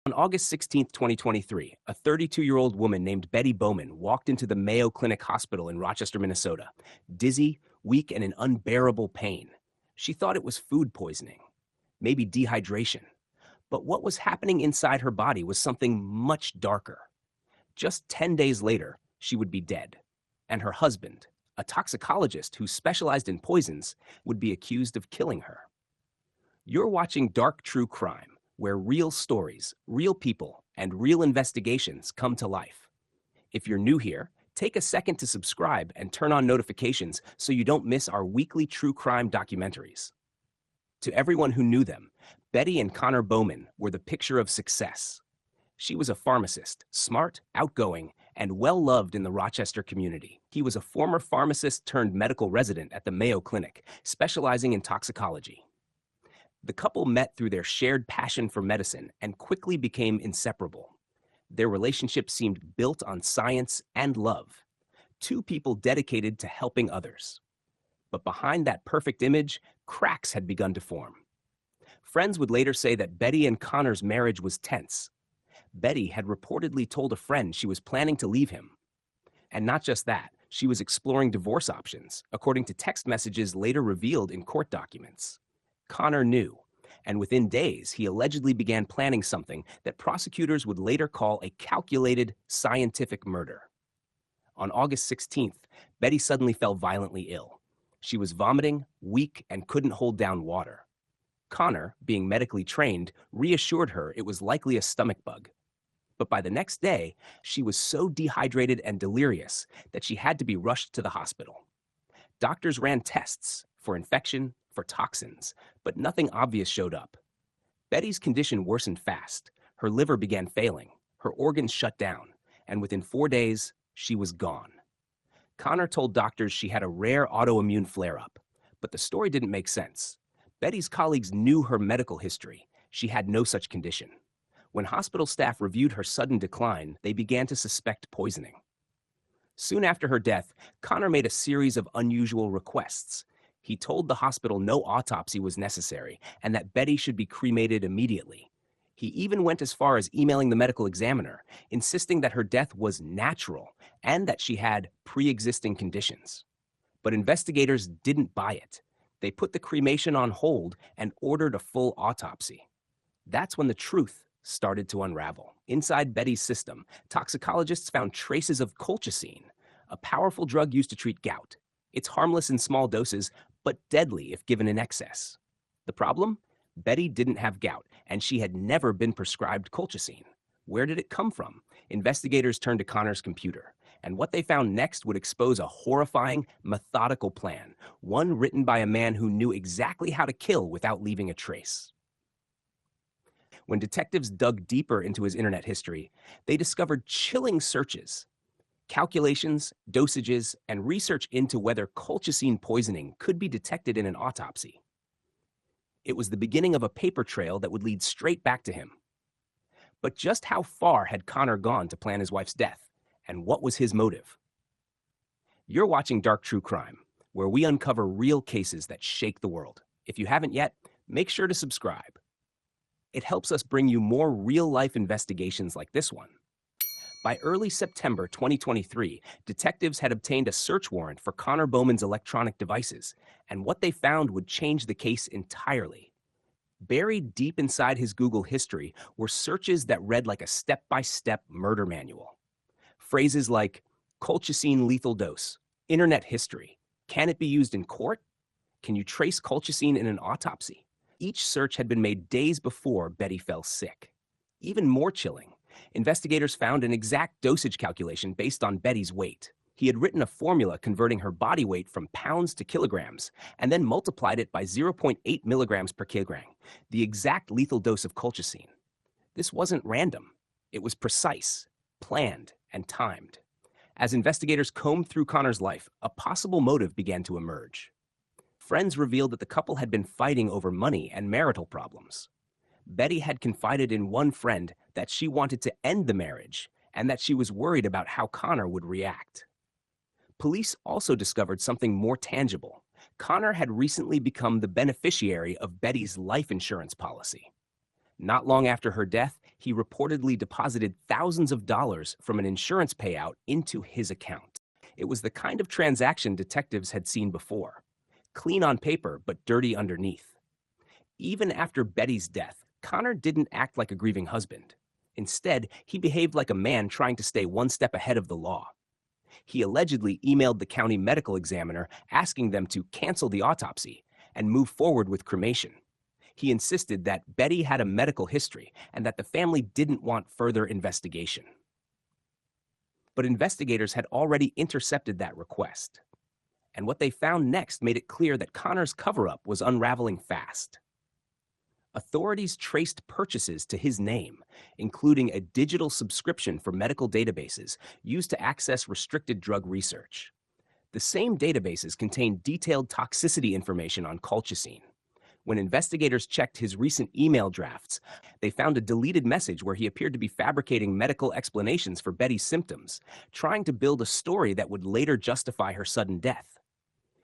On August 16, 2023, a 32-year-old woman named Betty Bowman walked into the Mayo Clinic Hospital in Rochester, Minnesota, dizzy, weak, and in unbearable pain. She thought it was food poisoning, maybe dehydration. But what was happening inside her body was something much darker. Just 10 days later, she would be dead. And her husband, a toxicologist who specialized in poisons, would be accused of killing her. You're watching Dark True Crime, where real stories, real people, and real investigations come to life. If you're new here, take a second to subscribe and turn on notifications so you don't miss our weekly true crime documentaries. To everyone who knew them, Betty and Connor Bowman were the picture of success. She was a pharmacist, smart, outgoing, and well-loved in the Rochester community. He was a former pharmacist turned medical resident at the Mayo Clinic, specializing in toxicology. The couple met through their shared passion for medicine and quickly became inseparable. Their relationship seemed built on science and love, two people dedicated to helping others. But behind that perfect image, cracks had begun to form. Friends would later say that Betty and Connor's marriage was tense. Betty had reportedly told a friend she was planning to leave him. And not just that, she was exploring divorce options, according to text messages later revealed in court documents. Connor knew, and within days, he allegedly began planning something that prosecutors would later call a calculated scientific murder. On August 16th, Betty suddenly fell violently ill. She was vomiting, weak, and couldn't hold down water. Connor, being medically trained, reassured her it was likely a stomach bug. But by the next day, she was so dehydrated and delirious that she had to be rushed to the hospital. Doctors ran tests for infection, for toxins, but nothing obvious showed up. Betty's condition worsened fast. Her liver began failing, her organs shut down, and within 4 days, she was gone. Connor told doctors she had a rare autoimmune flare-up, but the story didn't make sense. Betty's colleagues knew her medical history. She had no such condition. When hospital staff reviewed her sudden decline, they began to suspect poisoning. Soon after her death, Connor made a series of unusual requests. He told the hospital no autopsy was necessary and that Betty should be cremated immediately. He even went as far as emailing the medical examiner, insisting that her death was natural and that she had pre-existing conditions. But investigators didn't buy it. They put the cremation on hold and ordered a full autopsy. That's when the truth started to unravel. Inside Betty's system, toxicologists found traces of colchicine, a powerful drug used to treat gout. It's harmless in small doses, but deadly if given in excess. The problem? Betty didn't have gout, and she had never been prescribed colchicine. Where did it come from? Investigators turned to Connor's computer, and what they found next would expose a horrifying, methodical plan, one written by a man who knew exactly how to kill without leaving a trace. When detectives dug deeper into his internet history, they discovered chilling searches, calculations, dosages, and research into whether colchicine poisoning could be detected in an autopsy. It was the beginning of a paper trail that would lead straight back to him. But just how far had Connor gone to plan his wife's death, and what was his motive? You're watching Dark True Crime, where we uncover real cases that shake the world. If you haven't yet, make sure to subscribe. It helps us bring you more real-life investigations like this one. By early September 2023, detectives had obtained a search warrant for Connor Bowman's electronic devices, and what they found would change the case entirely. Buried deep inside his Google history were searches that read like a step-by-step murder manual. Phrases like colchicine lethal dose, internet history, can it be used in court? Can you trace colchicine in an autopsy? Each search had been made days before Betty fell sick. Even more chilling, investigators found an exact dosage calculation based on Betty's weight. He had written a formula converting her body weight from pounds to kilograms and then multiplied it by 0.8 milligrams per kilogram, the exact lethal dose of colchicine. This wasn't random. It was precise, planned, and timed. As investigators combed through Connor's life, a possible motive began to emerge. Friends revealed that the couple had been fighting over money and marital problems. Betty had confided in one friend that she wanted to end the marriage and that she was worried about how Connor would react. Police also discovered something more tangible. Connor had recently become the beneficiary of Betty's life insurance policy. Not long after her death, he reportedly deposited thousands of dollars from an insurance payout into his account. It was the kind of transaction detectives had seen before. Clean on paper, but dirty underneath. Even after Betty's death, Connor didn't act like a grieving husband. Instead, he behaved like a man trying to stay one step ahead of the law. He allegedly emailed the county medical examiner asking them to cancel the autopsy and move forward with cremation. He insisted that Betty had a medical history and that the family didn't want further investigation. But investigators had already intercepted that request. And what they found next made it clear that Connor's cover-up was unraveling fast. Authorities traced purchases to his name, including a digital subscription for medical databases used to access restricted drug research. The same databases contained detailed toxicity information on colchicine. When investigators checked his recent email drafts, they found a deleted message where he appeared to be fabricating medical explanations for Betty's symptoms, trying to build a story that would later justify her sudden death.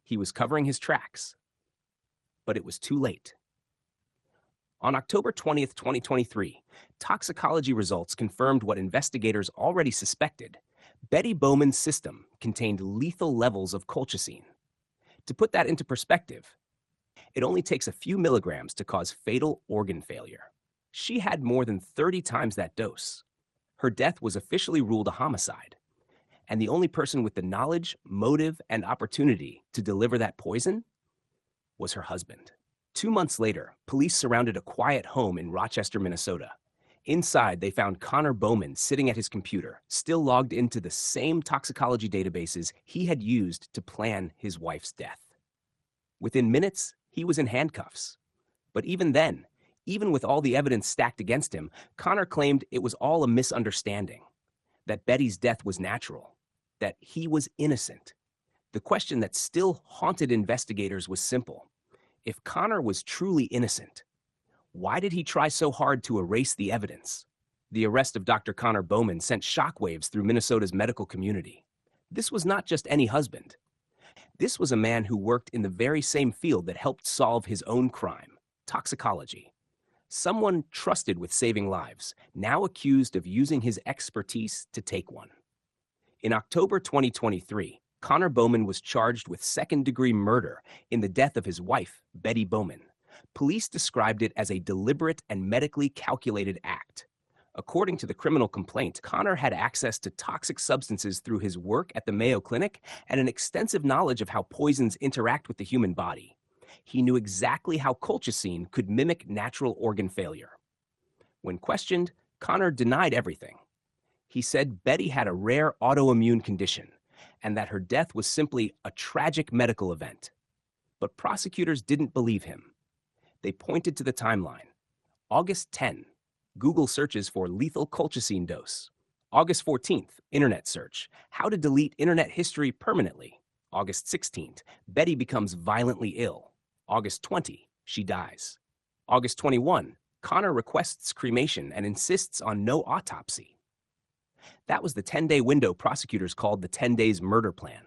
He was covering his tracks, but it was too late. On October 20th, 2023, toxicology results confirmed what investigators already suspected. Betty Bowman's system contained lethal levels of colchicine. To put that into perspective, it only takes a few milligrams to cause fatal organ failure. She had more than 30 times that dose. Her death was officially ruled a homicide, and the only person with the knowledge, motive, and opportunity to deliver that poison was her husband. 2 months later, police surrounded a quiet home in Rochester, Minnesota. Inside, they found Connor Bowman sitting at his computer, still logged into the same toxicology databases he had used to plan his wife's death. Within minutes, he was in handcuffs. But even then, even with all the evidence stacked against him, Connor claimed it was all a misunderstanding, that Betty's death was natural, that he was innocent. The question that still haunted investigators was simple. If Connor was truly innocent, why did he try so hard to erase the evidence? The arrest of Dr. Connor Bowman sent shockwaves through Minnesota's medical community. This was not just any husband. This was a man who worked in the very same field that helped solve his own crime, toxicology. Someone trusted with saving lives, now accused of using his expertise to take one. In October 2023, Connor Bowman was charged with second-degree murder in the death of his wife, Betty Bowman. Police described it as a deliberate and medically calculated act. According to the criminal complaint, Connor had access to toxic substances through his work at the Mayo Clinic and an extensive knowledge of how poisons interact with the human body. He knew exactly how colchicine could mimic natural organ failure. When questioned, Connor denied everything. He said Betty had a rare autoimmune condition and that her death was simply a tragic medical event. But prosecutors didn't believe him. They pointed to the timeline. August 10, Google searches for lethal colchicine dose. August 14th, internet search, how to delete internet history permanently. August 16th, Betty becomes violently ill. August 20, she dies. August 21, Connor requests cremation and insists on no autopsy. That was the 10-day window prosecutors called the 10 days murder plan.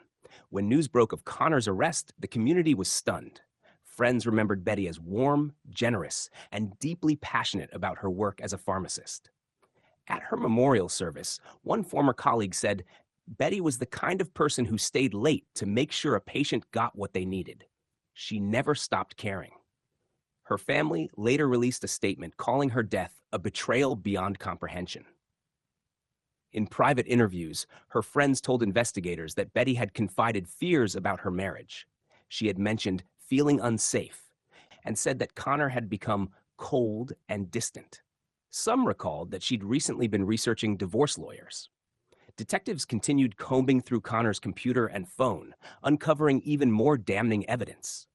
When news broke of Connor's arrest, the community was stunned. Friends remembered Betty as warm, generous, and deeply passionate about her work as a pharmacist. At her memorial service, one former colleague said, Betty was the kind of person who stayed late to make sure a patient got what they needed. She never stopped caring. Her family later released a statement calling her death a betrayal beyond comprehension. In private interviews, her friends told investigators that Betty had confided fears about her marriage. She had mentioned feeling unsafe and said that Connor had become cold and distant. Some recalled that she'd recently been researching divorce lawyers. Detectives continued combing through Connor's computer and phone, uncovering even more damning evidence.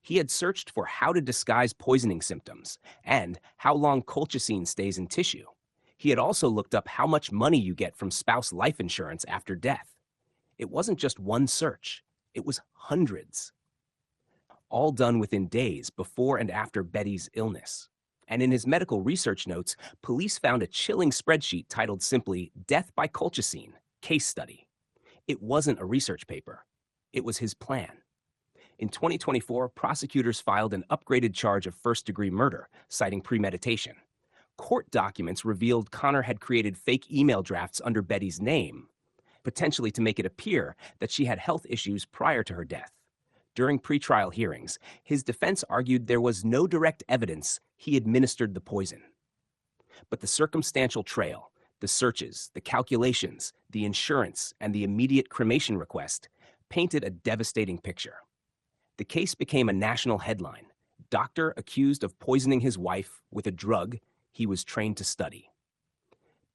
He had searched for how to disguise poisoning symptoms and how long colchicine stays in tissue. He had also looked up how much money you get from spouse life insurance after death. It wasn't just one search, it was hundreds. All done within days before and after Betty's illness. And in his medical research notes, police found a chilling spreadsheet titled simply Death by Colchicine, Case Study. It wasn't a research paper. It was his plan. In 2024, prosecutors filed an upgraded charge of first-degree murder, citing premeditation. Court documents revealed Connor had created fake email drafts under Betty's name, potentially to make it appear that she had health issues prior to her death. During pretrial hearings, his defense argued there was no direct evidence he administered the poison. But the circumstantial trail, the searches, the calculations, the insurance, and the immediate cremation request painted a devastating picture. The case became a national headline: doctor accused of poisoning his wife with a drug he was trained to study.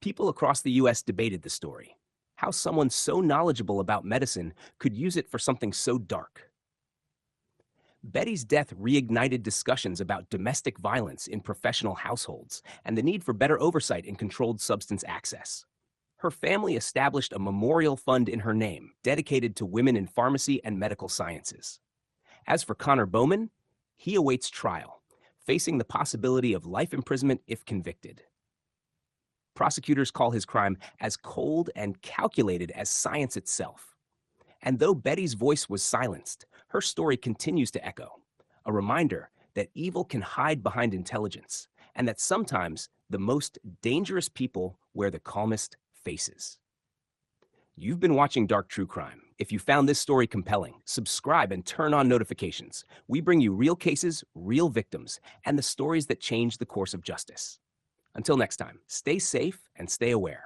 People across the U.S. debated the story, how someone so knowledgeable about medicine could use it for something so dark. Betty's death reignited discussions about domestic violence in professional households and the need for better oversight in controlled substance access. Her family established a memorial fund in her name dedicated to women in pharmacy and medical sciences. As for Connor Bowman, he awaits trial, facing the possibility of life imprisonment if convicted. Prosecutors call his crime as cold and calculated as science itself. And though Betty's voice was silenced, her story continues to echo, a reminder that evil can hide behind intelligence, and that sometimes the most dangerous people wear the calmest faces. You've been watching Dark True Crime. If you found this story compelling, subscribe and turn on notifications. We bring you real cases, real victims, and the stories that change the course of justice. Until next time, stay safe and stay aware.